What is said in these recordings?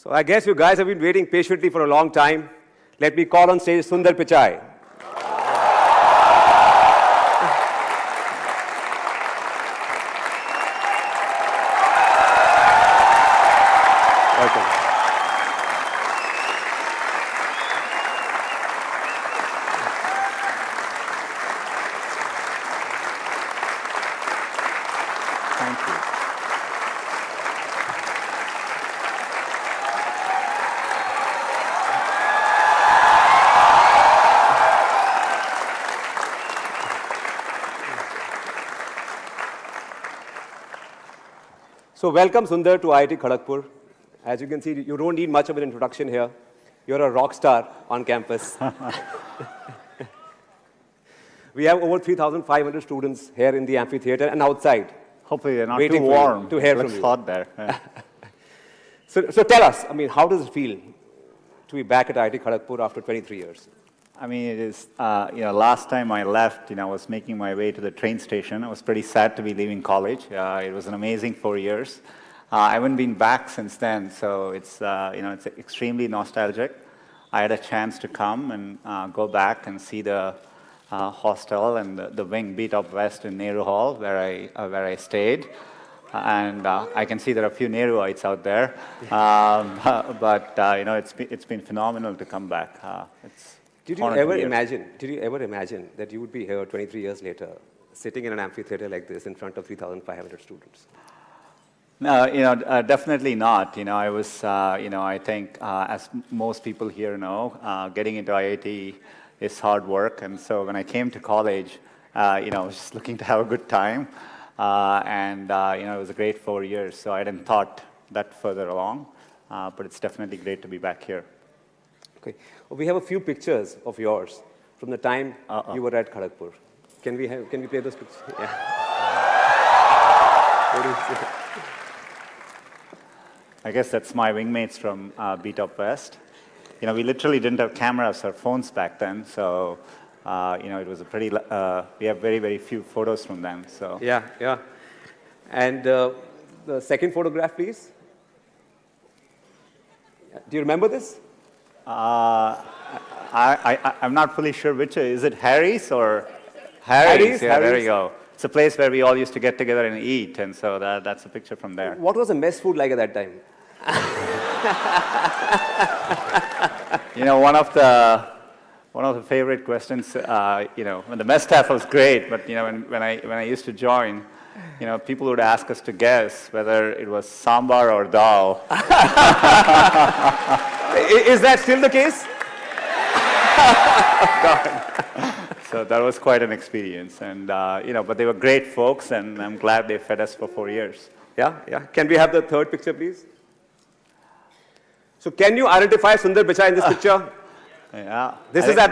So I guess you guys have been waiting patiently for a long time. Let me call on stage Sundar Pichai. Welcome. Thank you. So welcome Sundar to IIT Karagpur. As you can see, you don't need much of an introduction here. You're a rock star on campus. We have over 3,500 students here in the amphitheater and outside. Hopefully they're not too Waiting for you warm. to hear It from looks you. hot there. Yeah. So tell us, how does it feel to be back at IIT Karagpur after 23 years? I mean, it is, last time I left, I was making my way to the train station. I was pretty sad to be leaving college. It was an amazing 4 years. I haven't been back since then, so it's extremely nostalgic. I had a chance to come and go back and see the hostel and the wing Beat Up West in Nehru Hall, where I stayed. And I can see there are a few Nehruites out there. It's been phenomenal to come back. Did you ever imagine that you would be here 23 years later, sitting in an amphitheater like this in front of 3,500 students? No, definitely not. I was, I think, as most people here know, getting into IIT is hard work. And so when I came to college, I was just looking to have a good time. It was a great 4 years. So I hadn't thought that further along. But it's definitely great to be back here. Okay. Well, we have a few pictures of yours from the time you were at Karagpur. Can we play those pictures? Yeah. What is it? I guess that's my wingmates from Beat Up West. We literally didn't have cameras or phones back then, so it was a pretty. We have very, very few photos from them. So yeah. And the second photograph, please. Do you remember this? I'm not fully sure which. Is it Harry's or Harry's? Yeah, there you go. It's a place where we all used to get together and eat, and so that's a picture from there. What was the mess food like at that time? One of the favorite questions. When the mess staff was great, but when I used to join, people would ask us to guess whether it was sambar or dal. Is that still the case? So that was quite an experience, and but they were great folks, and I'm glad they fed us for 4 years. Yeah. Can we have the third picture, please? So can you identify Sundar Pichai in this picture? Yeah. This is at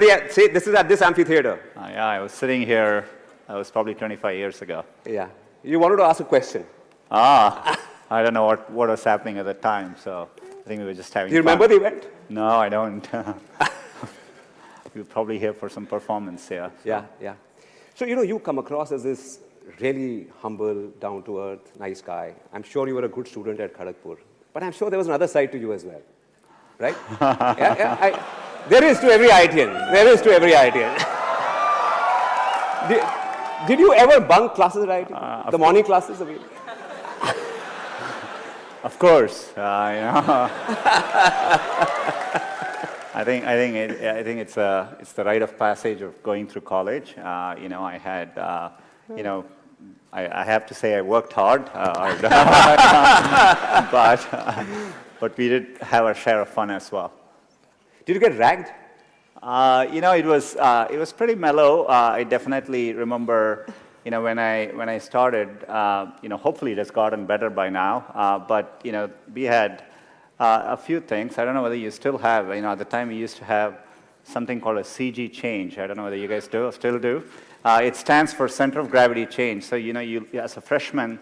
this amphitheater. Yeah, I was sitting here. That was probably 25 years ago. Yeah. You wanted to ask a question. I don't know what was happening at the time, so I think we were just having fun. Do you remember the event? No, I don't. We're probably here for some performance, yeah. So. Yeah. So, you come across as this really humble, down-to-earth, nice guy. I'm sure you were a good student at Karagpur. But I'm sure there was another side to you as well. Right? Yeah. There is to every IITian. Did you ever bunk classes at IIT? The morning classes? Of course. I think it's the rite of passage of going through college. I had, I have to say I worked hard, but we did have our share of fun as well. Did you get ragged? It was pretty mellow. I definitely remember, when I started, hopefully it has gotten better by now. But we had a few things. I don't know whether you still have. At the time we used to have something called a CG change. I don't know whether you guys still do. It stands for center of gravity change. So you as a freshman,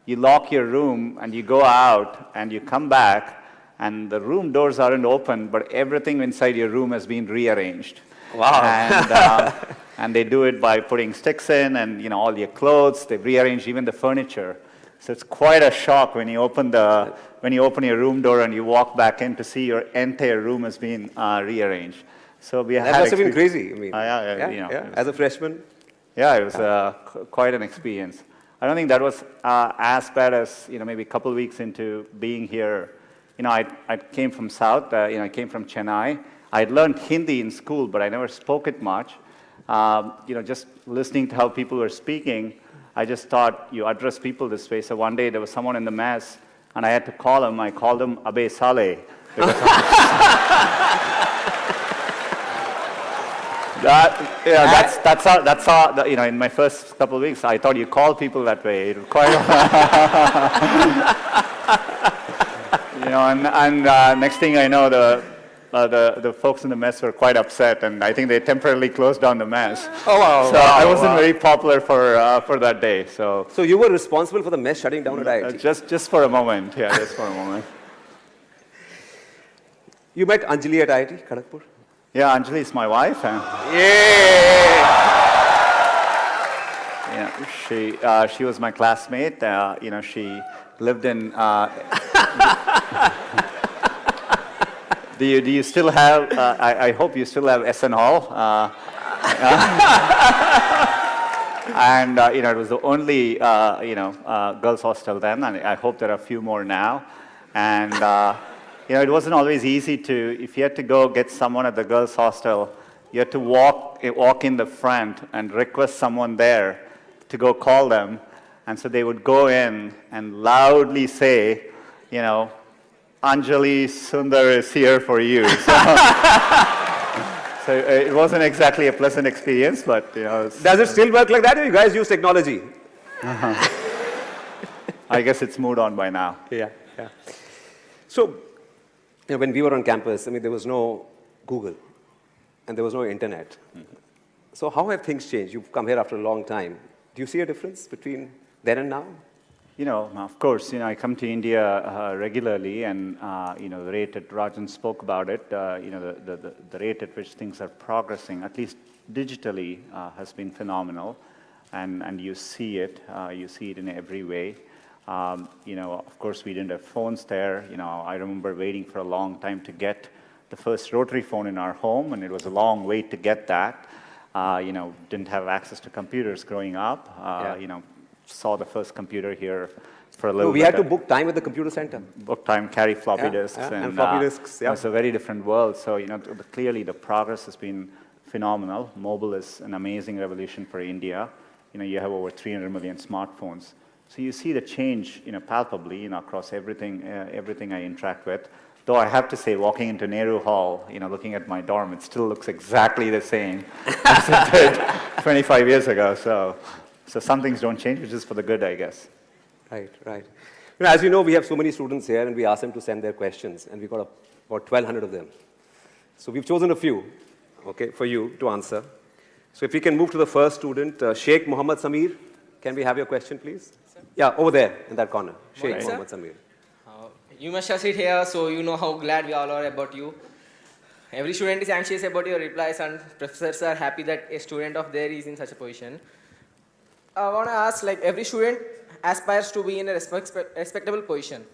you lock your room and you go out and you come back. And the room doors aren't open, but everything inside your room has been rearranged. Wow. And they do it by putting sticks in and all your clothes. They've rearranged even the furniture. So it's quite a shock when you open your room door and you walk back in to see your entire room has been rearranged. So we That must have been crazy. I mean, as a freshman. Yeah, it was quite an experience. I don't think that was as bad as maybe a couple of weeks into being here. I came from South. I came from Chennai. I had learned Hindi in school, but I never spoke it much. Just listening to how people were speaking, I just thought you address people this way. So one day there was someone in the mess, and I had to call him. I called him Abe Saleh. That's how in my first couple of weeks, I thought you call people that way. It was quite, and next thing I know, the folks in the mess were quite upset, and I think they temporarily closed down the mess. Oh wow! So I wasn't very popular for that day. So you were responsible for the mess shutting down at IIT? Just for a moment, yeah, just for a moment. You met Anjali at IIT Karagpur? Yeah, Anjali is my wife. She was my classmate. She lived in. Do you still have? I hope you still have SN Hall. And it was the only girls' hostel then, and I hope there are a few more now. And it wasn't always easy if you had to go get someone at the girls' hostel, you had to walk in the front and request someone there to go call them, and so they would go in and loudly say, Anjali, Sundar is here for you. So it wasn't exactly a pleasant experience, but Does it still work like that, or you guys use technology? I guess it's moved on by now. Yeah. So, when we were on campus, there was no Google, and there was no internet. So how have things changed? You've come here after a long time. Do you see a difference between then and now? Of course, I come to India regularly, and the rate that Rajan spoke about it, the rate at which things are progressing, at least digitally, has been phenomenal, and you see it in every way. Of course, we didn't have phones there. I remember waiting for a long time to get the first rotary phone in our home, and it was a long wait to get that. Didn't have access to computers growing up. Saw the first computer here for a little bit. We had to book time at the computer center. Book time, carry floppy disks. And floppy disks, It's a very different world. So, clearly the progress has been phenomenal. Mobile is an amazing revolution for India. You have over 300 million smartphones. So you see the change, palpably, across everything I interact with. Though I have to say, walking into Nehru Hall, looking at my dorm, it still looks exactly the same as it did 25 years ago. So some things don't change, which is for the good, I guess. Right. As you know, we have so many students here, and we asked them to send their questions, and we got about 1,200 of them. So we've chosen a few, for you to answer. So if we can move to the first student, Sheikh Muhammad Samir. Can we have your question, please? Sir? Yeah, over there, in that corner. Sheikh Muhammad Samir. You must have sit here, so you know how glad we all are about you. Every student is anxious about your replies, and professors are happy that a student of theirs is in such a position. I want to ask, every student aspires to be in a respectable position.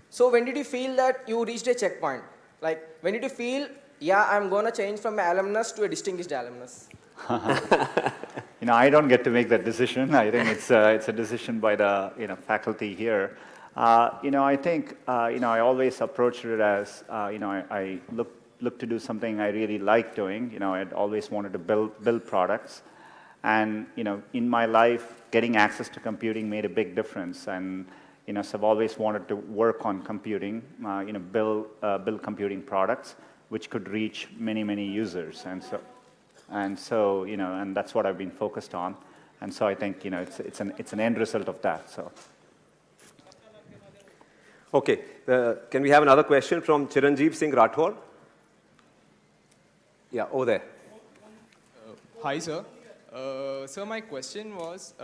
So when did you feel that you reached a checkpoint? When did you feel, I'm going to change from an alumnus to a distinguished alumnus? I don't get to make that decision. I think it's a decision by the faculty here. I think I always approached it as I look to do something I really like doing. I'd always wanted to build products. And, in my life, getting access to computing made a big difference. And, so I've always wanted to work on computing, build computing products, which could reach many, many users. And that's what I've been focused on. And so I think, it's an end result of that, so. Okay. Can we have another question from Chiranjeev Singh Rathore? Yeah, over there. Hi, sir. So my question was,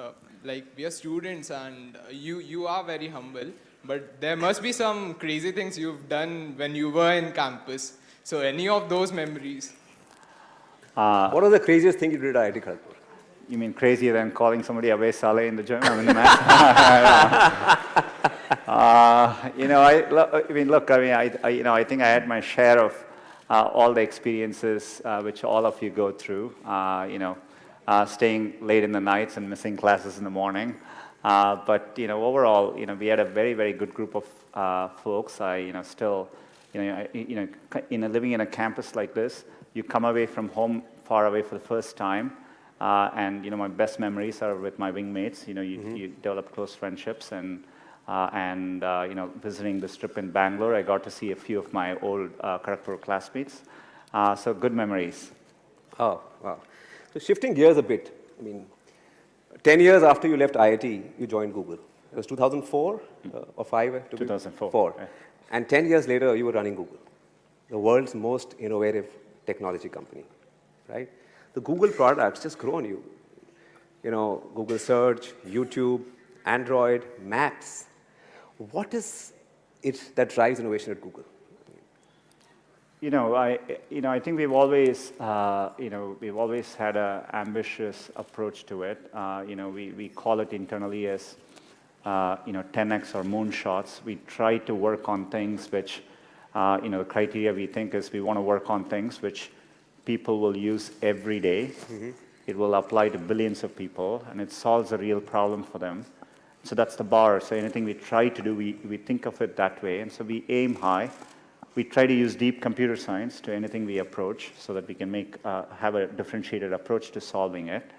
we are students, and you are very humble, but there must be some crazy things you've done when you were in campus. So any of those memories? What was the craziest thing you did at IIT Karagpur? You mean crazier than calling somebody Abe Saleh in the gym? I mean, I mean, look, I think I had my share of all the experiences which all of you go through. Staying late in the nights and missing classes in the morning. But overall, we had a very, very good group of folks. Living in a campus like this, you come away from home far away for the first time. And my best memories are with my wingmates. You develop close friendships, and visiting this trip in Bangalore, I got to see a few of my old Karagpur classmates. So good memories. Oh, wow. So shifting gears a bit, I mean, 10 years after you left IIT, you joined Google. It was 2004 or 5? 2004. Yeah. And 10 years later, you were running Google, the world's most innovative technology company, right? The Google products just grow on you. Google Search, YouTube, Android, Maps. What is it that drives innovation at Google? I think we've always had an ambitious approach to it. We call it internally as 10x or moonshots. We try to work on things which, the criteria we think is we want to work on things which people will use every day. Mm-hmm. It will apply to billions of people, and it solves a real problem for them. So that's the bar. So anything we try to do, we think of it that way. And so we aim high. We try to use deep computer science to anything we approach so that we can have a differentiated approach to solving it.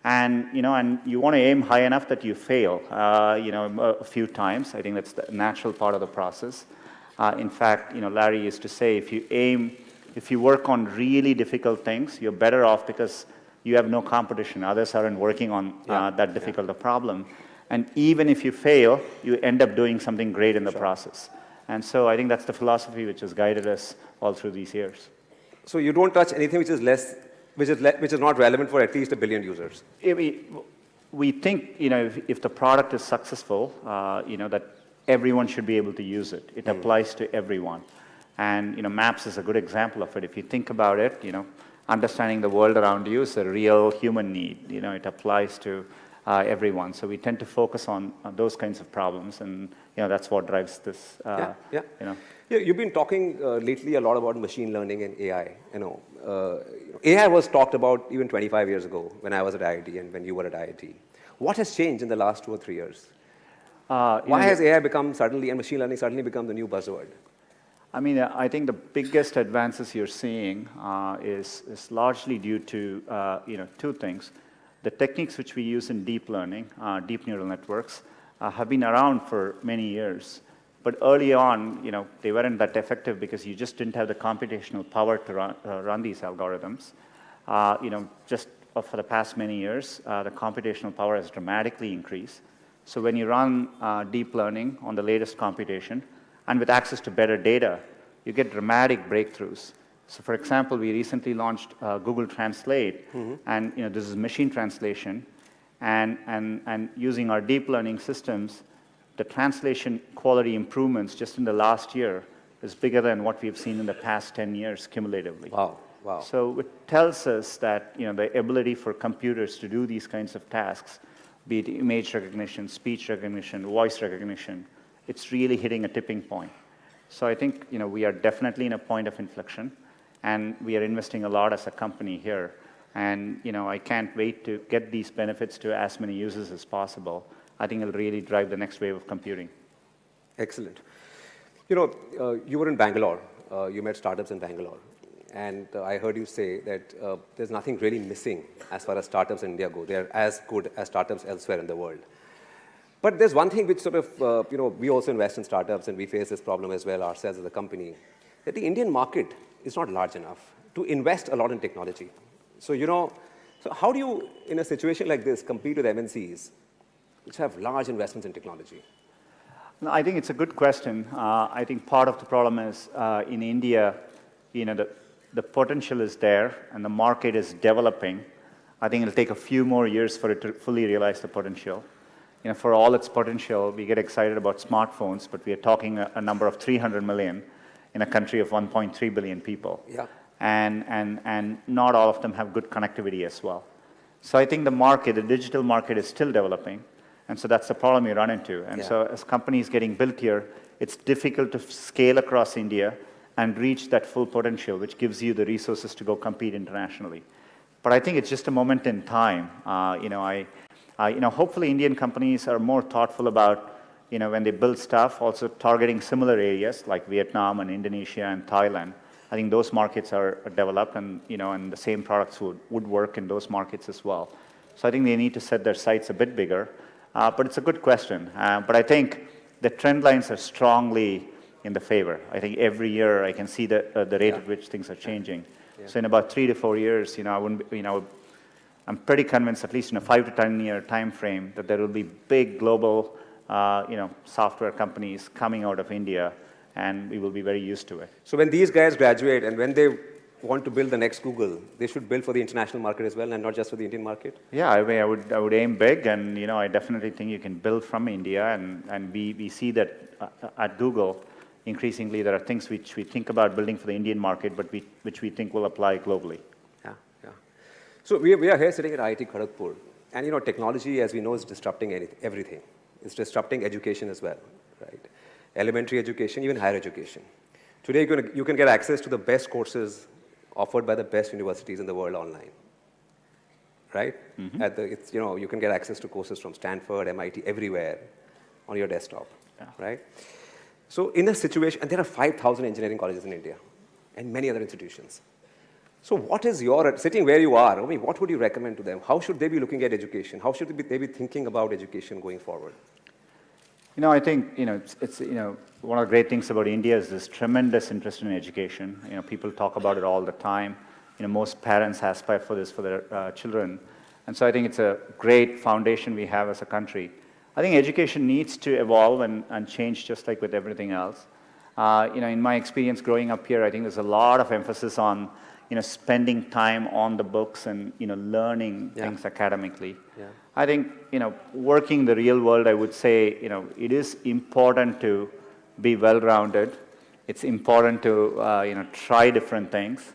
And you want to aim high enough that you fail, a few times. I think that's the natural part of the process. In fact, Larry used to say, if you work on really difficult things, you're better off because you have no competition. Others aren't working on that difficult a problem. And even if you fail, you end up doing something great in the process. And so I think that's the philosophy which has guided us all through these years. So you don't touch anything which is not relevant for at least 1 billion users. We think, if the product is successful, that everyone should be able to use it. It applies to everyone. And Maps is a good example of it. If you think about it, understanding the world around you is a real human need. It applies to everyone. So we tend to focus on those kinds of problems, and that's what drives this. You've been talking lately a lot about machine learning and AI. AI was talked about even 25 years ago when I was at IIT and when you were at IIT. What has changed in the last 2 or 3 years? Why has AI become suddenly, and machine learning suddenly become the new buzzword? I think the biggest advances you're seeing is largely due to two things. The techniques which we use in deep learning, deep neural networks, have been around for many years. But early on, they weren't that effective because you just didn't have the computational power to run these algorithms. Just for the past many years, the computational power has dramatically increased. So when you run deep learning on the latest computation, and with access to better data, you get dramatic breakthroughs. So for example, we recently launched Google Translate, and this is machine translation, and using our deep learning systems, the translation quality improvements just in the last year is bigger than what we've seen in the past 10 years cumulatively. Wow. So it tells us that the ability for computers to do these kinds of tasks, be it image recognition, speech recognition, voice recognition, it's really hitting a tipping point. So I think we are definitely in a point of inflection, and we are investing a lot as a company here. And I can't wait to get these benefits to as many users as possible. I think it'll really drive the next wave of computing. Excellent. You were in Bangalore. You met startups in Bangalore. And I heard you say that there's nothing really missing as far as startups in India go. They're as good as startups elsewhere in the world. But there's one thing which sort of, we also invest in startups, and we face this problem as well ourselves as a company, that the Indian market is not large enough to invest a lot in technology. So, so how do you, in a situation like this, compete with MNCs, which have large investments in technology? No, I think it's a good question. I think part of the problem is in India, the potential is there, and the market is developing. I think it'll take a few more years for it to fully realize the potential. For all its potential, we get excited about smartphones, but we are talking a number of 300 million in a country of 1.3 billion people. Yeah. And not all of them have good connectivity as well. So I think the digital market is still developing. And so that's the problem you run into. And Yeah. so as companies getting built here, it's difficult to scale across India and reach that full potential, which gives you the resources to go compete internationally. But I think it's just a moment in time. Hopefully Indian companies are more thoughtful about, when they build stuff, also targeting similar areas like Vietnam and Indonesia and Thailand. I think those markets are developed, and and the same products would work in those markets as well. So I think they need to set their sights a bit bigger. But it's a good question. But I think the trend lines are strongly in the favor. I think every year I can see the rate at which things are changing. Yeah. So in about 3 to 4 years, I wouldn't, I'm pretty convinced, at least in a 5 to 10 year time frame, that there will be big global, software companies coming out of India, and we will be very used to it. So when these guys graduate and when they want to build the next Google, they should build for the international market as well, and not just for the Indian market? Yeah, I mean, I would aim big, and I definitely think you can build from India, and we see that at Google, increasingly there are things which we think about building for the Indian market, but which we think will apply globally. Yeah, yeah. So we are here sitting at IIT Karagpur, and technology, as we know, is disrupting everything. It's disrupting education as well, right? Elementary education, even higher education. Today, you can get access to the best courses offered by the best universities in the world online, right? Mm-hmm. You can get access to courses from Stanford, MIT, everywhere on your desktop, right? So in a situation, and there are 5,000 engineering colleges in India and many other institutions. So what is sitting where you are, what would you recommend to them? How should they be looking at education? How should they be thinking about education going forward? I think, it's one of the great things about India is this tremendous interest in education. People talk about it all the time. Most parents aspire for this for their children. And so I think it's a great foundation we have as a country. I think education needs to evolve and change just like with everything else. In my experience growing up here, I think there's a lot of emphasis on, spending time on the books and, learning things academically. Yeah. I think, working the real world, I would say, it is important to be well-rounded. It's important to, try different things,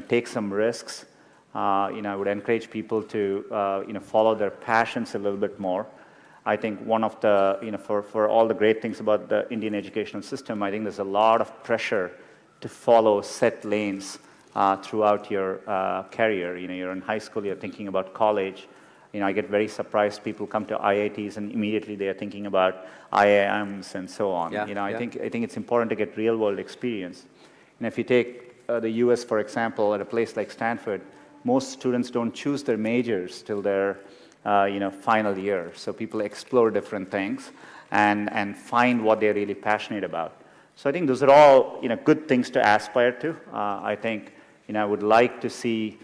take some risks. I would encourage people to, follow their passions a little bit more. I think one of the, for all the great things about the Indian educational system, I think there's a lot of pressure to follow set lanes throughout your career. You're in high school, you're thinking about college. I get very surprised people come to IITs and immediately they are thinking about IIMs and so on. Yeah, I think it's important to get real-world experience. And if you take the US, for example, at a place like Stanford, most students don't choose their majors till their final year. So people explore different things and find what they're really passionate about. So I think those are all good things to aspire to. I think I would like to see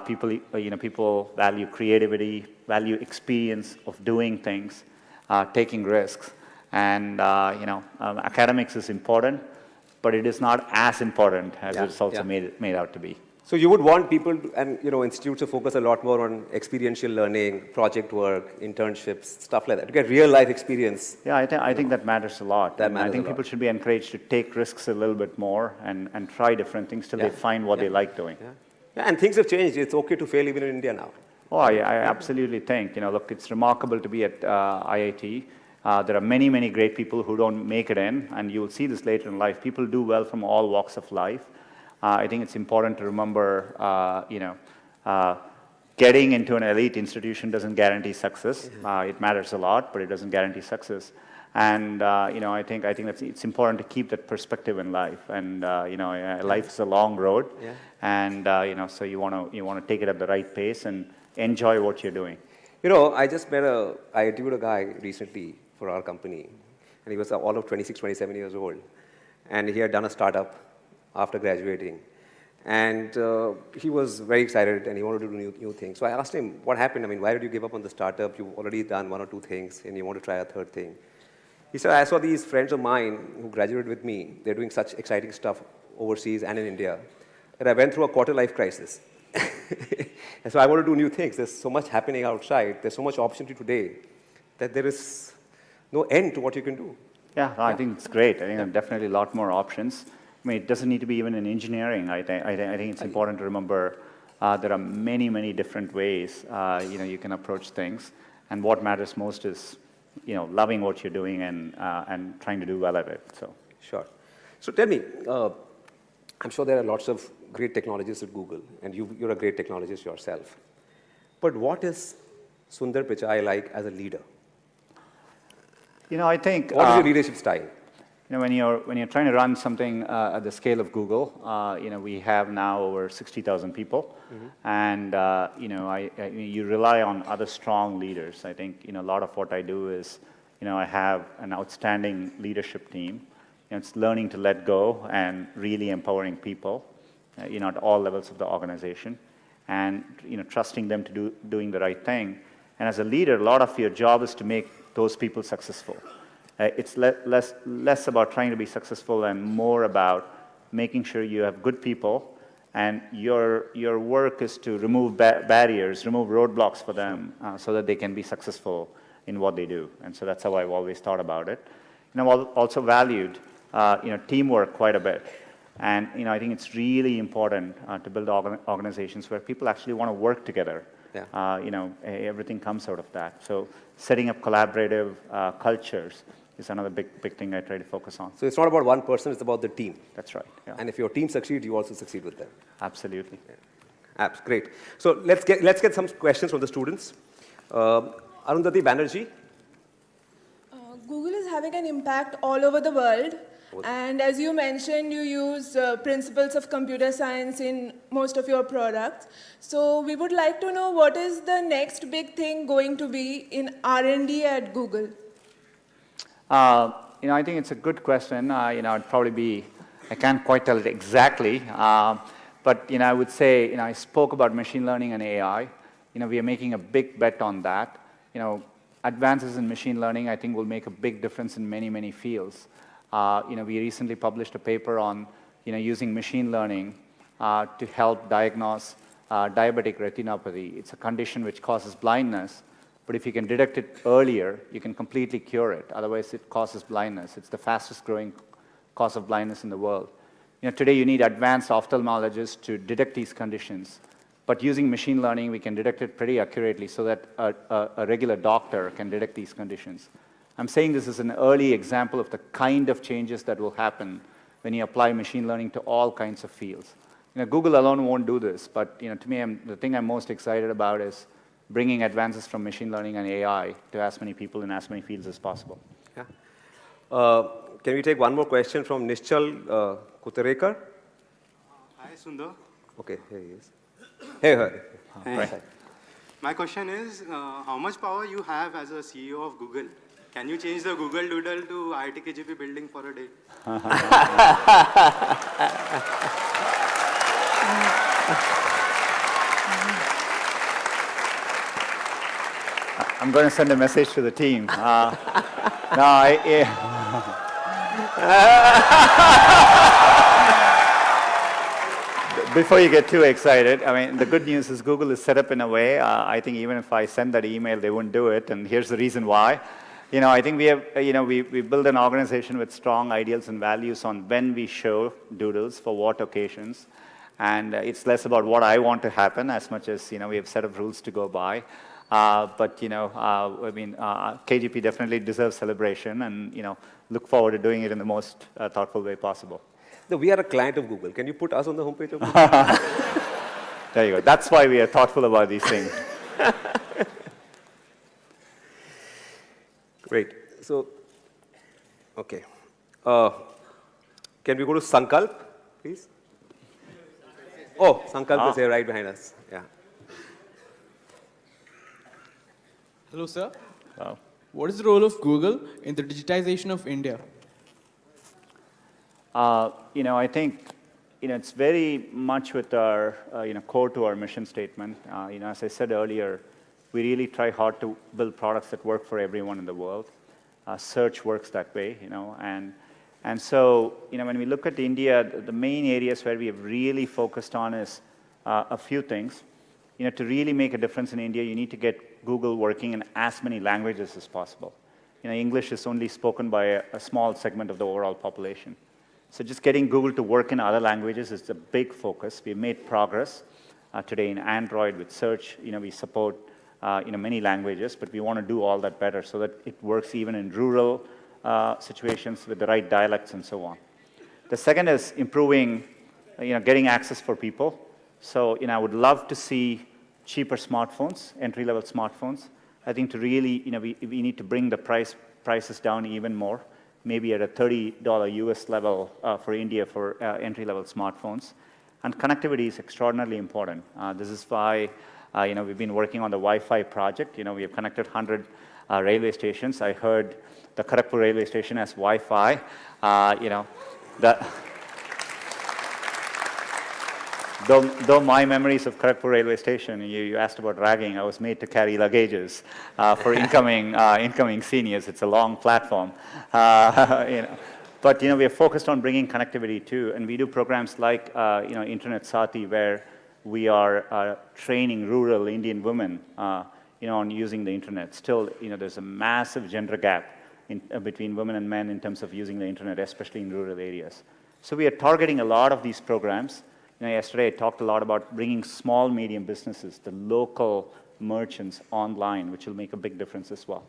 people value creativity, value experience of doing things, taking risks, and academics is important, but it is not as important as it's also made out to be. So you would want people and institutes to focus a lot more on experiential learning, project work, internships, stuff like that, to get real life experience. Yeah, I think that matters a lot. I think people should be encouraged to take risks a little bit more and try different things till they find what they like doing. Yeah, and things have changed. It's okay to fail even in India now. Oh, I absolutely think. Look, it's remarkable to be at IIT. There are many, many great people who don't make it in, and you will see this later in life. People do well from all walks of life. I think it's important to remember, getting into an elite institution doesn't guarantee success. It matters a lot, but it doesn't guarantee success. And I think it's important to keep that perspective in life. And life is a long road, and so you want to take it at the right pace and enjoy what you're doing. I interviewed a guy recently for our company, and he was all of 26, 27 years old, and he had done a startup after graduating. And he was very excited and he wanted to do new things. So I asked him, what happened? Why did you give up on the startup? You've already done 1 or 2 things and you want to try a 3rd thing. He said, I saw these friends of mine who graduated with me. They're doing such exciting stuff overseas and in India that I went through a quarter-life crisis. And so I want to do new things. There's so much happening outside. There's so much opportunity today that there is no end to what you can do. Yeah, I think it's great. I think there are definitely a lot more options. It doesn't need to be even in engineering. I think it's important to remember there are many, many different ways you can approach things. And what matters most is, loving what you're doing and trying to do well at it. So. Sure. So tell me, I'm sure there are lots of great technologists at Google, and you're a great technologist yourself. But what is Sundar Pichai like as a leader? I think... What is your leadership style? When you're trying to run something at the scale of Google, we have now over 60,000 people, and you rely on other strong leaders. I think a lot of what I do is, I have an outstanding leadership team. It's learning to let go and really empowering people, at all levels of the organization, and trusting them to doing the right thing. And as a leader, a lot of your job is to make those people successful. It's less about trying to be successful and more about making sure you have good people, and your work is to remove barriers, remove roadblocks for them, so that they can be successful in what they do. And so that's how I've always thought about it. I've also valued teamwork quite a bit. And I think it's really important to build organizations where people actually want to work together. Yeah. Everything comes out of that. So setting up collaborative cultures is another big thing I try to focus on. So it's not about one person, it's about the team. That's right. Yeah. And if your team succeeds, you also succeed with them. Absolutely. Yeah. Great. So let's get some questions from the students. Arundhati Banerjee. Google is having an impact all over the world. And as you mentioned, you use principles of computer science in most of your products. So we would like to know what is the next big thing going to be in R&D at Google? I think it's a good question. It'd probably be, I can't quite tell it exactly. But, I would say, I spoke about machine learning and AI. We are making a big bet on that. Advances in machine learning, I think, will make a big difference in many, many fields. We recently published a paper on, using machine learning to help diagnose diabetic retinopathy. It's a condition which causes blindness, but if you can detect it earlier, you can completely cure it. Otherwise, it causes blindness. It's the fastest growing cause of blindness in the world. Today you need advanced ophthalmologists to detect these conditions, but using machine learning, we can detect it pretty accurately so that a regular doctor can detect these conditions. I'm saying this is an early example of the kind of changes that will happen when you apply machine learning to all kinds of fields. Google alone won't do this, but to me, the thing I'm most excited about is bringing advances from machine learning and AI to as many people in as many fields as possible. Yeah. Can we take one more question from Nishchal Kuterekar? Hi, Sundar. Okay, here he is. Hey. Right. My question is, how much power you have as a CEO of Google? Can you change the Google Doodle to IIT KGP building for a day? I'm going to send a message to the team. Before you get too excited, the good news is Google is set up in a way, I think even if I send that email, they wouldn't do it, and here's the reason why. I think we have, we build an organization with strong ideals and values on when we show doodles, for what occasions, and it's less about what I want to happen as much as, we have a set of rules to go by. But, KGP definitely deserves celebration, and, look forward to doing it in the most thoughtful way possible. No, we are a client of Google. Can you put us on the homepage of Google? There you go. That's why we are thoughtful about these things. Great. So, okay. Can we go to Sankalp, please? Oh, Sankalp is here right behind us. Yeah. Hello, sir. Wow. What is the role of Google in the digitization of India? I think, it's very much with our, core to our mission statement. As I said earlier, we really try hard to build products that work for everyone in the world. Search works that way, and so, when we look at India, the main areas where we have really focused on is a few things. To really make a difference in India, you need to get Google working in as many languages as possible. English is only spoken by a small segment of the overall population. So just getting Google to work in other languages is a big focus. We've made progress today in Android with search. We support many languages, but we want to do all that better so that it works even in rural situations with the right dialects and so on. The second is improving, getting access for people. So, I would love to see cheaper smartphones, entry-level smartphones. I think to really, we need to bring the prices down even more, maybe at a $30 US level for India for entry-level smartphones. And connectivity is extraordinarily important. This is why, we've been working on the Wi-Fi project. We have connected 100 railway stations. I heard the Karagpur railway station has Wi-Fi. Though my memories of Karagpur railway station, you asked about ragging, I was made to carry luggages for incoming seniors. It's a long platform. But we are focused on bringing connectivity too, and we do programs like Internet Sati, where we are training rural Indian women on using the internet. Still, there's a massive gender gap between women and men in terms of using the internet, especially in rural areas. So we are targeting a lot of these programs. Yesterday I talked a lot about bringing small, medium businesses, the local merchants online, which will make a big difference as well.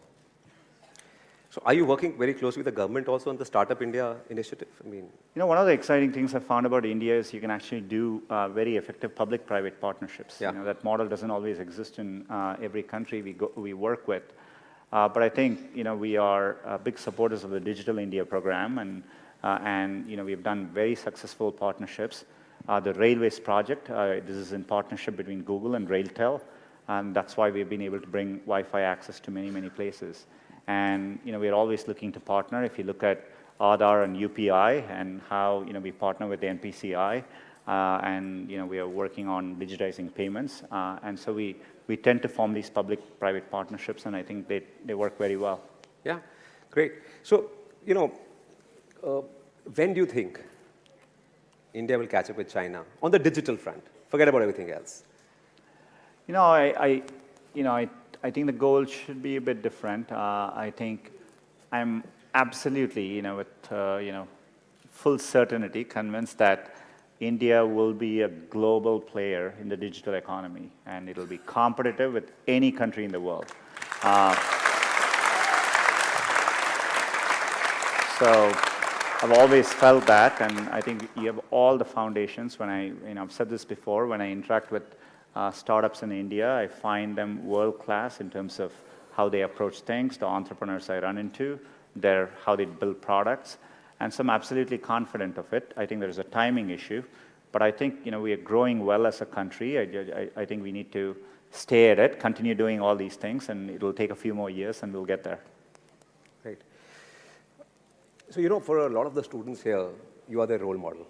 So are you working very closely with the government also on the Startup India initiative? I mean, one of the exciting things I found about India is you can actually do very effective public-private partnerships. Yeah. That model doesn't always exist in every country we work with. But I think we are big supporters of the Digital India program, and we've done very successful partnerships. The Railways project, this is in partnership between Google and RailTel, and that's why we've been able to bring Wi-Fi access to many, many places. And we're always looking to partner. If you look at Aadhaar and UPI and how we partner with the NPCI, and we are working on digitizing payments, and so we tend to form these public-private partnerships, and I think they work very well. Yeah, great. So when do you think India will catch up with China on the digital front? Forget about everything else. I think the goal should be a bit different. I think I'm absolutely, with full certainty convinced that India will be a global player in the digital economy, and it'll be competitive with any country in the world. So I've always felt that, and I think you have all the foundations. When I've said this before, when I interact with startups in India, I find them world-class in terms of how they approach things, the entrepreneurs I run into, how they build products, and so I'm absolutely confident of it. I think there's a timing issue, but I think we are growing well as a country. I think we need to stay at it, continue doing all these things, and it will take a few more years, and we'll get there. Right. So, for a lot of the students here, you are their role model.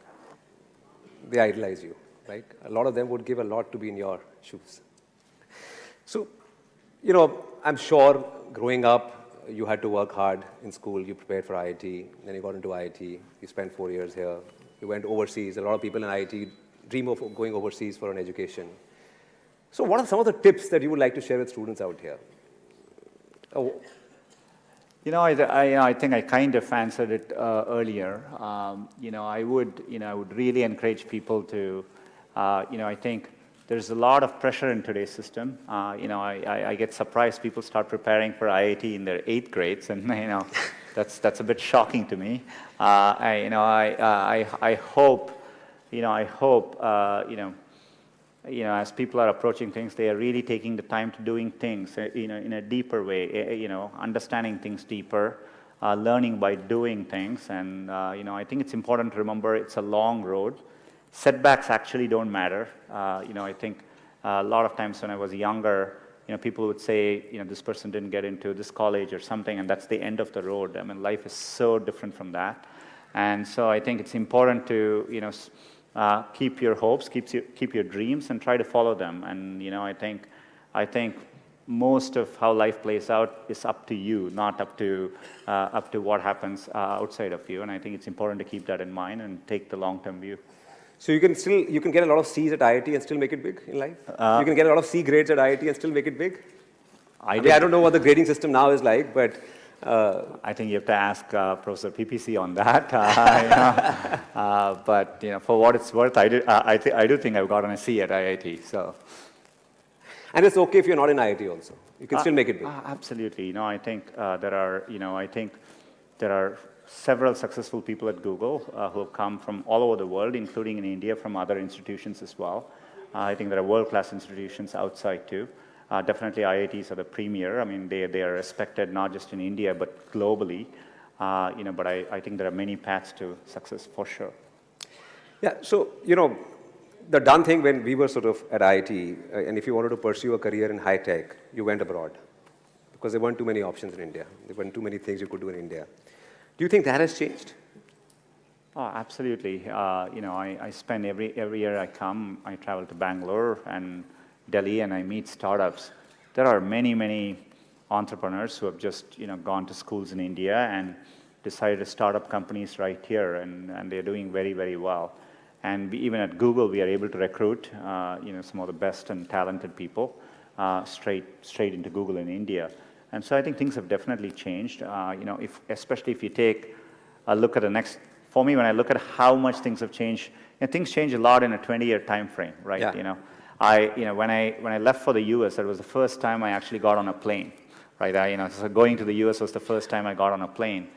They idolize you, right? A lot of them would give a lot to be in your shoes. So, I'm sure growing up, you had to work hard in school. You prepared for IIT, then you got into IIT. You spent 4 years here. You went overseas. A lot of people in IIT dream of going overseas for an education. So what are some of the tips that you would like to share with students out here? Oh. I think I kind of answered it earlier. I would really encourage people to, I think there's a lot of pressure in today's system. I get surprised people start preparing for IIT in their 8th grades, and that's a bit shocking to me. I hope as people are approaching things, they are really taking the time to doing things, in a deeper way, understanding things deeper, learning by doing things, and I think it's important to remember it's a long road. Setbacks actually don't matter. I think a lot of times when I was younger, people would say, this person didn't get into this college or something, and that's the end of the road. I mean, life is so different from that. And so I think it's important to, keep your hopes, keep your dreams, and try to follow them. And, I think most of how life plays out is up to you, not up to what happens outside of you. And I think it's important to keep that in mind and take the long-term view. So you can get a lot of C's at IIT and still make it big in life? You can get a lot of C grades at IIT and still make it big? I don't know what the grading system now is like, but... I think you have to ask Professor PPC on that. But for what it's worth, I do think I've gotten a C at IIT. So, And it's okay if you're not in IIT also. You can still make it big. Absolutely. I think there are several successful people at Google who have come from all over the world, including in India, from other institutions as well. I think there are world-class institutions outside too. Definitely IITs are the premier. I mean, they are respected not just in India, but globally. But I think there are many paths to success for sure. Yeah, so, the done thing when we were sort of at IIT, and if you wanted to pursue a career in high tech, you went abroad. Because there weren't too many options in India. There weren't too many things you could do in India. Do you think that has changed? Oh, absolutely. I spend every year I come, I travel to Bangalore and Delhi, and I meet startups. There are many entrepreneurs who have just gone to schools in India and decided to start up companies right here, and they're doing very well. And even at Google, we are able to recruit some of the best and talented people straight into Google in India. And so I think things have definitely changed. Especially if you take a look at the next. For me, when I look at how much things have changed, things change a lot in a 20-year time frame, right? Yeah. When I left for the US, that was the first time I actually got on a plane, right? So going to the US was the first time I got on a plane.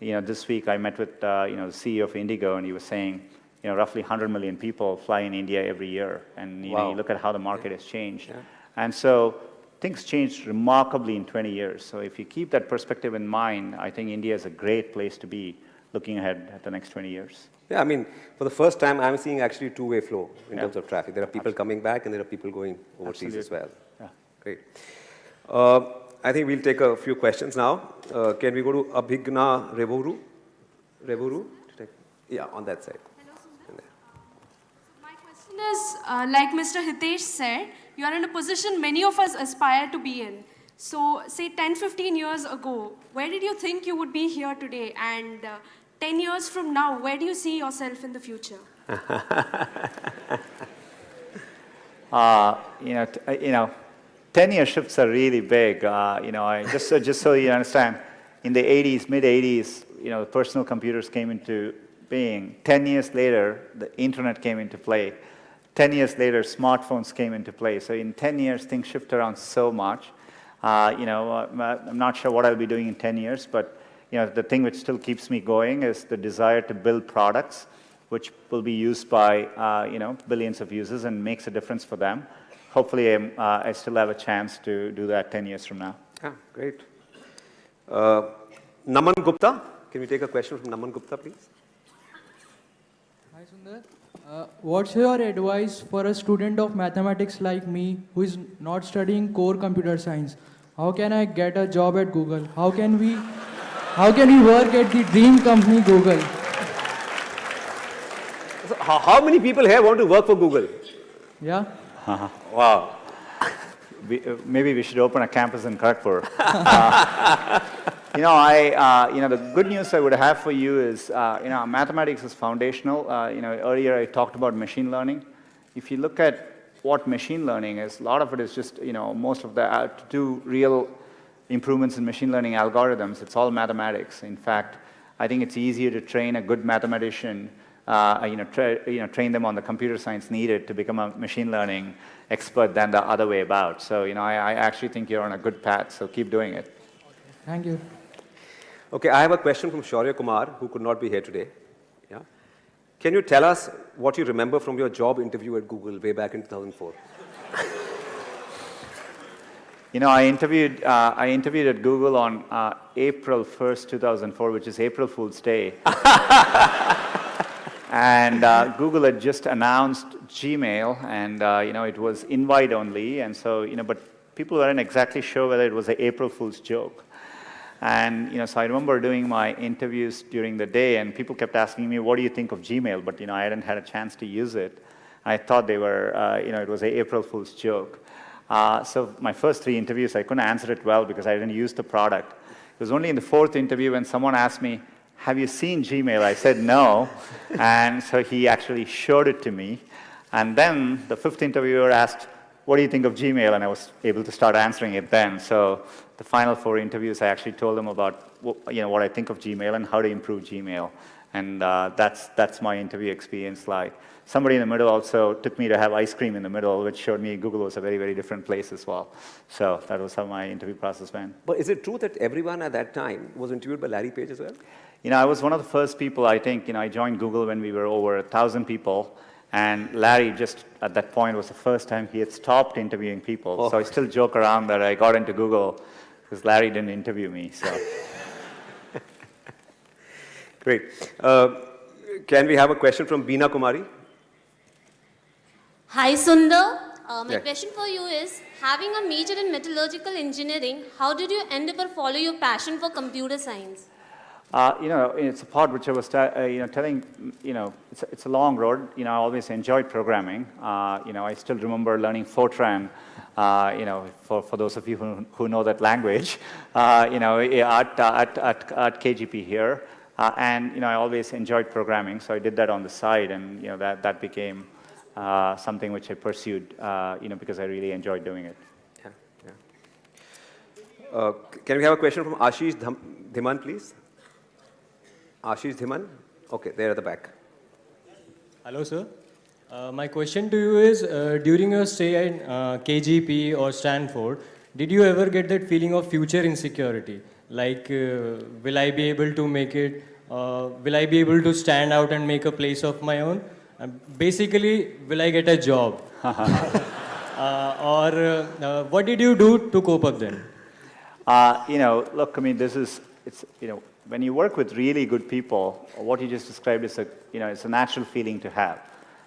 This week I met with the CEO of Indigo, and he was saying, roughly 100 million people fly in India every year, and you look at how the market has changed, and so things changed remarkably in 20 years. So if you keep that perspective in mind, I think India is a great place to be looking ahead at the next 20 years. Yeah, I mean, for the first time, I'm seeing actually two-way flow in terms of traffic. There are people coming back, and there are people going overseas as well. Yeah. Great. I think we'll take a few questions now. Can we go to Abhigna Revuru? Yeah, on that side. Hello, Sundar. My question is, like Mr. Hitesh said, you are in a position many of us aspire to be in. So, say 10, 15 years ago, where did you think you would be here today? And 10 years from now, where do you see yourself in the future? 10-year shifts are really big. Just so you understand, in the 80s, mid-80s, personal computers came into being. 10 years later, the internet came into play. 10 years later, smartphones came into play. So in 10 years, things shift around so much. I'm not sure what I'll be doing in 10 years, but the thing which still keeps me going is the desire to build products which will be used by billions of users and makes a difference for them. Hopefully, I still have a chance to do that 10 years from now. Yeah, great. Naman Gupta, can we take a question from Naman Gupta, please? Hi, Sundar. What's your advice for a student of mathematics like me who is not studying core computer science? How can I get a job at Google? How can we work at the dream company Google? So how many people here want to work for Google? Yeah. Wow. Maybe we should open a campus in Karagpur. The good news I would have for you is, mathematics is foundational. Earlier I talked about machine learning. If you look at what machine learning is, a lot of it is just, most of the, to do real improvements in machine learning algorithms, it's all mathematics. In fact, I think it's easier to train a good mathematician, train them on the computer science needed to become a machine learning expert than the other way about. So, I actually think you're on a good path, so keep doing it. Thank you. Okay, I have a question from Shaurya Kumar, who could not be here today. Yeah? Can you tell us what you remember from your job interview at Google way back in 2004? I interviewed at Google on April 1st, 2004, which is April Fool's Day. And Google had just announced Gmail, and it was invite only, and so but people weren't exactly sure whether it was an April Fool's joke. And so I remember doing my interviews during the day, and people kept asking me, "What do you think of Gmail?" But I hadn't had a chance to use it. I thought they were, it was an April Fool's joke. So my first 3 interviews, I couldn't answer it well because I didn't use the product. It was only in the 4th interview when someone asked me, "Have you seen Gmail?" I said no, and so he actually showed it to me. And then the 5th interviewer asked, "What do you think of Gmail?" And I was able to start answering it then. So the final 4 interviews, I actually told them about what I think of Gmail and how to improve Gmail. And that's my interview experience like. Somebody in the middle also took me to have ice cream in the middle, which showed me Google was a very, very different place as well. So that was how my interview process went. But is it true that everyone at that time was interviewed by Larry Page as well? I was one of the first people, I think, I joined Google when we were over 1,000 people. And Larry, just at that point, was the first time he had stopped interviewing people. Oh. So I still joke around that I got into Google because Larry didn't interview me. So. Great. Can we have a question from Beena Kumari? Hi Sundar, my Yeah. question for you is, having a major in metallurgical engineering, how did you endeavor follow your passion for computer science? It's a part which I was telling, it's a long road. I always enjoyed programming. I still remember learning Fortran, for those of you who know that language, at KGP here. And I always enjoyed programming, so I did that on the side, and that became something which I pursued, because I really enjoyed doing it. Yeah. Can we have a question from Ashish Dhiman, please? Ashish Dhiman? Okay, there at the back. Hello, sir. My question to you is, during your stay in KGP or Stanford, did you ever get that feeling of future insecurity? Like, will I be able to make it? Will I be able to stand out and make a place of my own? Basically, will I get a job? What did you do to cope up then? Look, when you work with really good people, what you just described is it's a natural feeling to have.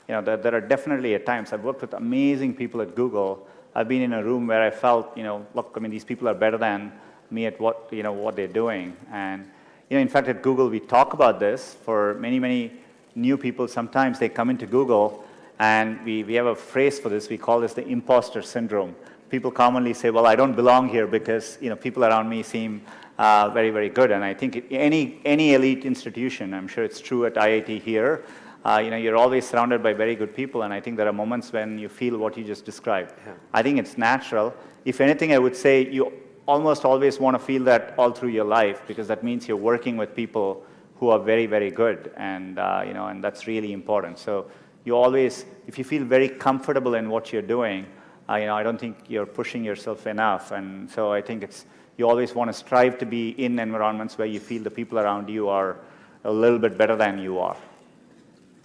There are definitely at times, I've worked with amazing people at Google. I've been in a room where I felt, look, these people are better than me at what they're doing. And, in fact, at Google, we talk about this for many, many new people. Sometimes they come into Google, and we have a phrase for this. We call this the imposter syndrome. People commonly say, well, I don't belong here because, people around me seem very, very good. And I think any elite institution, I'm sure it's true at IIT here, you're always surrounded by very good people, and I think there are moments when you feel what you just described. Yeah. I think it's natural. If anything, I would say you almost always want to feel that all through your life, because that means you're working with people who are very, very good, and and that's really important. So you always, if you feel very comfortable in what you're doing, I don't think you're pushing yourself enough, and so I think you always want to strive to be in environments where you feel the people around you are a little bit better than you are.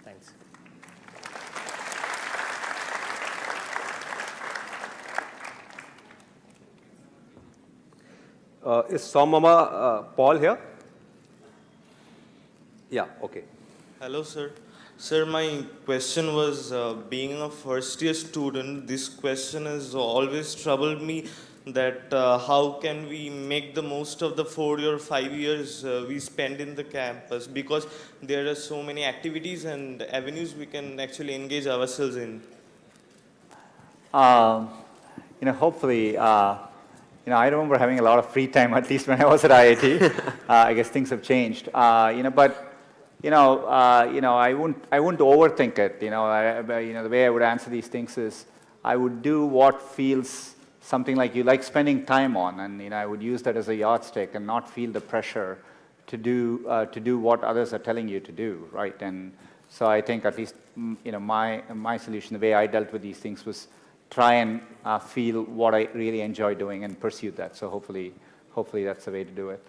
Thanks. Is Somama Paul here? Yeah, okay. Hello, sir. Sir, my question was, being a first-year student, this question has always troubled me, that how can we make the most of the 4 or 5 years we spend in the campus, because there are so many activities and avenues we can actually engage ourselves in. Hopefully, I remember having a lot of free time, at least when I was at IIT. I guess things have changed. I wouldn't overthink it. The way I would answer these things is, I would do what feels something like you like spending time on, and I would use that as a yardstick and not feel the pressure to do what others are telling you to do, right? And so I think at least my solution, the way I dealt with these things, was try and feel what I really enjoy doing and pursue that. So hopefully that's the way to do it.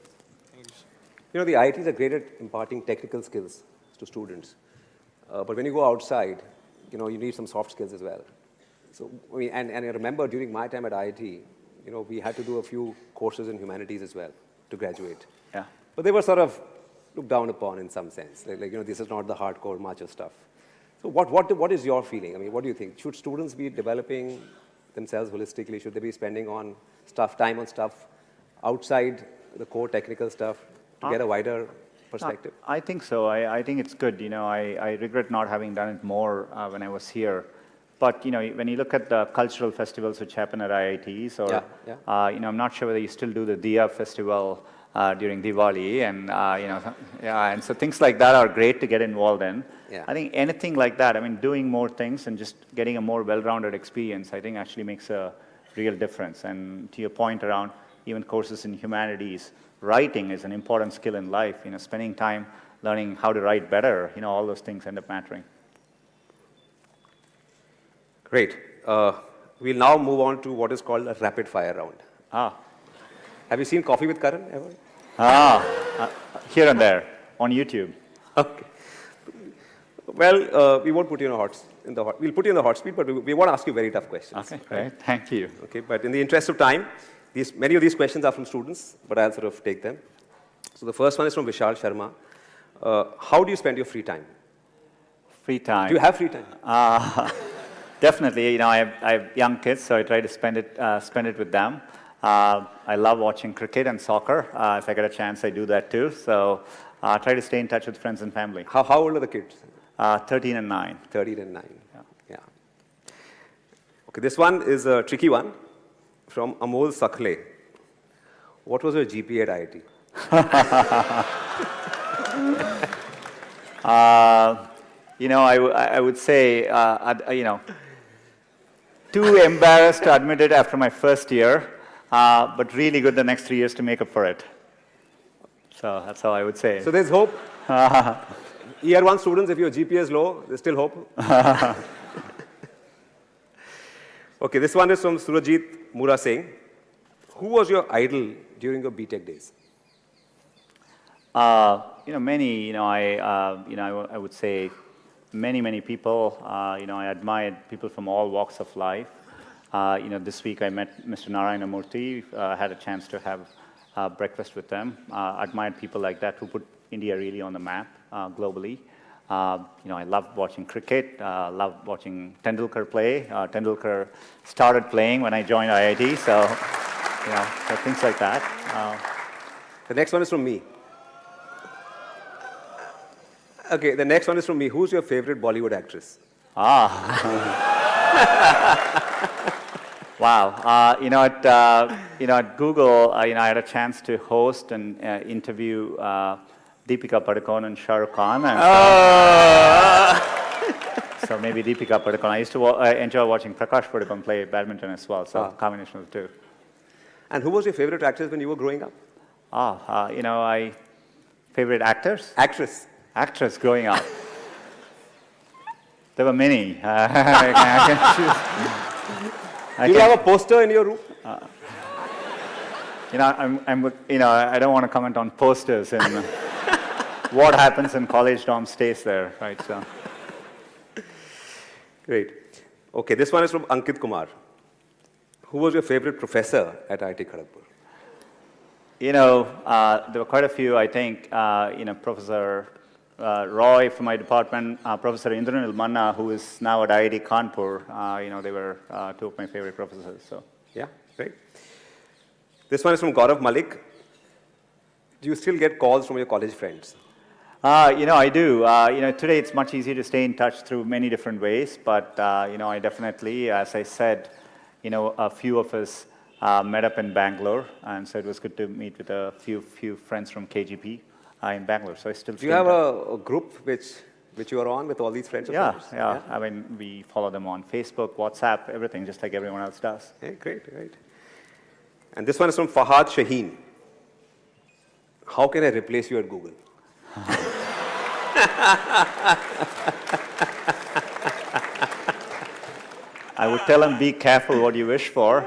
The IITs are great at imparting technical skills to students. But when you go outside, you need some soft skills as well. So, and I remember during my time at IIT, we had to do a few courses in humanities as well to graduate. Yeah. But they were sort of looked down upon in some sense. This is not the hardcore macho stuff. So what is your feeling? What do you think? Should students be developing themselves holistically? Should they be spending time on stuff outside the core technical stuff to get a wider perspective? I think so. I think it's good. I regret not having done it more when I was here. But when you look at the cultural festivals which happen at IITs, or I'm not sure whether you still do the Diya festival during Diwali, and and so things like that are great to get involved in. Yeah. I think anything like that, doing more things and just getting a more well-rounded experience, I think actually makes a real difference. And to your point around even courses in humanities, writing is an important skill in life. Spending time learning how to write better, all those things end up mattering. Great. We'll now move on to what is called a rapid fire round. Have you seen Coffee with Karan ever? Here and there, on YouTube. Okay. Well, we won't put you in we'll put you in the hot seat, but we won't ask you very tough questions. Okay, great. Thank you. Okay, but in the interest of time, many of these questions are from students, but I'll sort of take them. So the first one is from Vishal Sharma. How do you spend your free time? Free time. Do you have free time? Definitely. I have young kids, so I try to spend it with them. I love watching cricket and soccer. If I get a chance, I do that too. So I try to stay in touch with friends and family. How old are the kids? 13 and 9. 13 and 9. Yeah. Okay, this one is a tricky one from Amol Sakhle. What was your GPA at IIT? I would say, too embarrassed to admit it after my first year, but really good the next 3 years to make up for it. So that's how I would say. So there's hope. Year 1 students, if your GPA is low, there's still hope. Okay, this one is from Surajit Mura Singh. Who was your idol during your BTech days? Many. I would say many people. I admired people from all walks of life. This week I met Mr. Narayana Murthy. Had a chance to have breakfast with them. Admired people like that who put India really on the map globally. I love watching cricket. Love watching Tendulkar play. Tendulkar started playing when I joined IIT, so things like that. The next one is from me. Okay, the next one is from me. Who's your favorite Bollywood actress? Wow. At Google, I had a chance to host and interview Deepika Padukone and Shah Rukh Khan. And so maybe Deepika Padukone. I used to enjoy watching Prakash Padukone play badminton as well, so combination of the two. And who was your favorite actress when you were growing up? Favorite actors? Actress growing up. There were many. I can choose. Do you have a poster in your room? I don't want to comment on posters and what happens in college dorm stays there, right? So. Great. Okay, this one is from Ankit Kumar. Who was your favorite professor at IIT Karagpur? There were quite a few. I think, Professor Roy from my department, Professor Indranil Manna, who is now at IIT Kanpur. They were two of my favorite professors. So. Yeah, great. This one is from Gaurav Malik. Do you still get calls from your college friends? I do. Today it's much easier to stay in touch through many different ways, but, I definitely, as I said, a few of us met up in Bangalore, and so it was good to meet with a few friends from KGP in Bangalore. So I still. Do you have a group which you are on with all these friends of yours? Yeah. I mean, we follow them on Facebook, WhatsApp, everything, just like everyone else does. Yeah, great. And this one is from Fahad Shaheen. How can I replace you at Google? I would tell him, be careful what you wish for.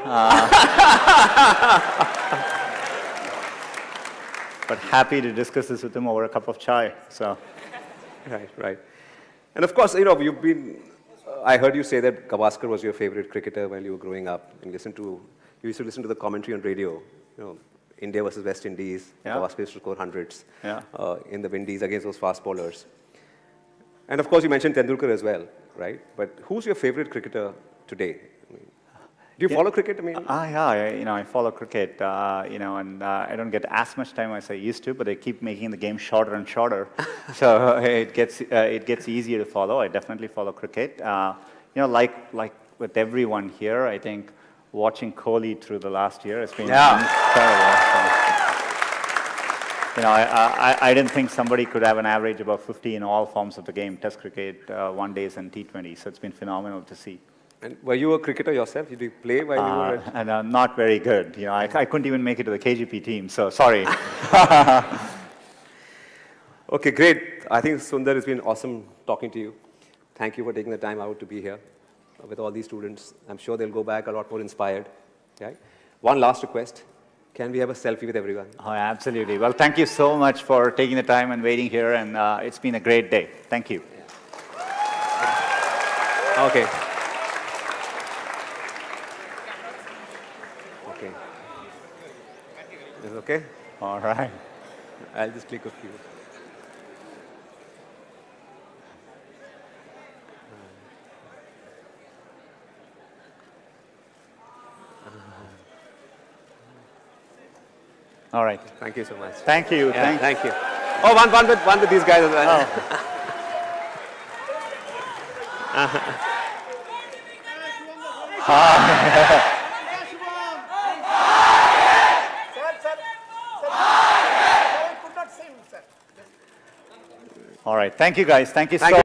But happy to discuss this with him over a cup of chai. So. Right. And of course, you've been. I heard you say that Gavaskar was your favorite cricketer when you were growing up, and you used to listen to the commentary on radio. India versus West Indies. Yeah. Gavaskar used to score hundreds in the Windies against those fast bowlers. And of course, you mentioned Tendulkar as well, right? But who's your favorite cricketer today? Do you follow cricket? I follow cricket, and I don't get as much time as I used to, but they keep making the game shorter and shorter. So it gets easier to follow. I definitely follow cricket. Like with everyone here, I think watching Kohli through the last year has been incredible. So, I didn't think somebody could have an average above 50 in all forms of the game, Test cricket, one days, and T20. So it's been phenomenal to see. And were you a cricketer yourself? Did you play while you were at... And not very good. I couldn't even make it to the KGP team, so sorry. Okay, great. I think Sundar, it's been awesome talking to you. Thank you for taking the time out to be here with all these students. I'm sure they'll go back a lot more inspired. Okay? One last request. Can we have a selfie with everyone? Oh, absolutely. Well, thank you so much for taking the time and waiting here, and it's been a great day. Thank you. Okay. Okay. Is it okay? All right. I'll just click a few. All right. Thank you so much. Thank you. Yeah, thank you. Oh, one with these guys as well. All right. Thank you, guys. Thank you so Thank you